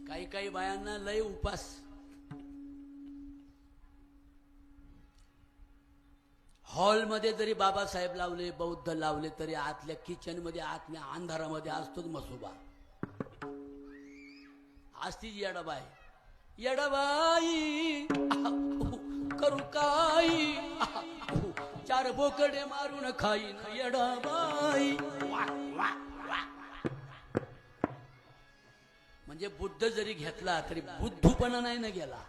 काही काही बायांना लय उपास, हॉलमध्ये जरी बाबासाहेब लावले, बौद्ध लावले, तरी आतल्या किचन मध्ये, आतल्या अंधारामध्ये असतोच मसोबा. असतीच येडाबाई. येडाबाई करू काही, चार बोकडे मारून खाईन येडाबाई. म्हणजे बुद्ध जरी घेतला तरी बुद्धूपणा नाही ना गेला.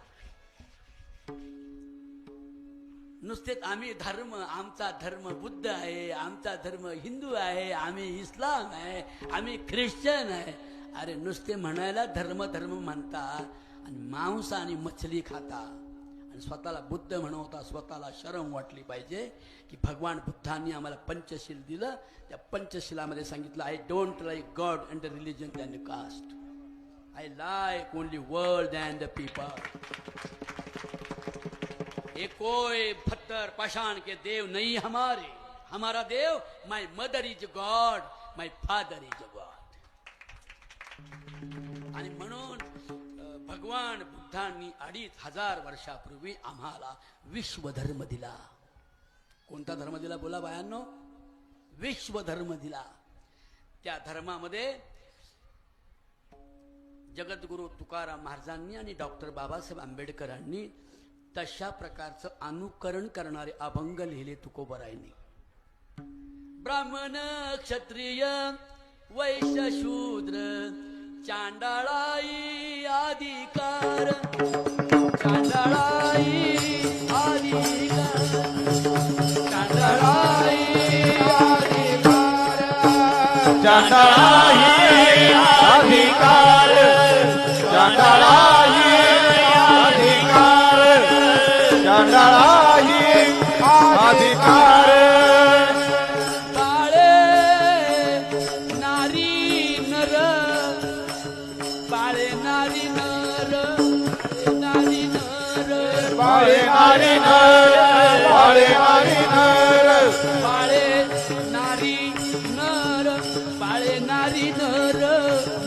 नुसतेच आम्ही धर्म, आमचा धर्म बुद्ध आहे, आमचा धर्म हिंदू आहे, आम्ही इस्लाम आहे, आम्ही ख्रिश्चन आहे. अरे नुसते म्हणायला धर्म धर्म म्हणता आणि मांस आणि मछली खाता आणि स्वतःला बुद्ध म्हणवता. स्वतःला शरम वाटली पाहिजे की भगवान बुद्धांनी आम्हाला पंचशील दिलं. त्या पंचशिलामध्ये सांगितलं, I don't like God and the religion and the caste, I like only world and the people. एक कोई पत्थर पाषाण के देव नहीं हमारे, हमारा देव my mother is God, my father is God. आणि म्हणून भगवान बुद्धांनी 2500 वर्षापूर्वी आम्हाला विश्व धर्म दिला. कोणता धर्म दिला बोला बायांनो? विश्व धर्म दिला. त्या धर्मामध्ये जगद्गुरु तुकाराम महाराजांनी आणि डॉक्टर बाबासाहेब आंबेडकरांनी तशा प्रकारचं अनुकरण करणारे अभंग लिहिले तुकोबरायांनी. ब्राह्मण क्षत्रिय वैश्य शूद्र चांडाळाई अधिकार, चांडाळाई अधिकार, चांडाळाई अधिकार, चांडाळाई अधिकार, चांडाळाई अधिकार, चांडाळाई अधिकार. बाळे नारी नर, बाळे नारी नर, नारी नर, बाळे नारी नर, बाळे नारी नर, बाळे नारी नर, बाळे नारी नर.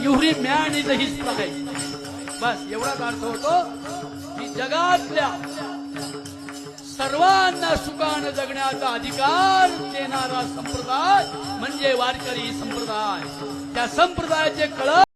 एवढी मॅन इज हिज प्राइज. बस एवढाच अर्थ होतो की जगातल्या सर्वांना सुखाने जगण्याचा अधिकार देणारा संप्रदाय म्हणजे वारकरी संप्रदाय. त्या संप्रदायाचे कळप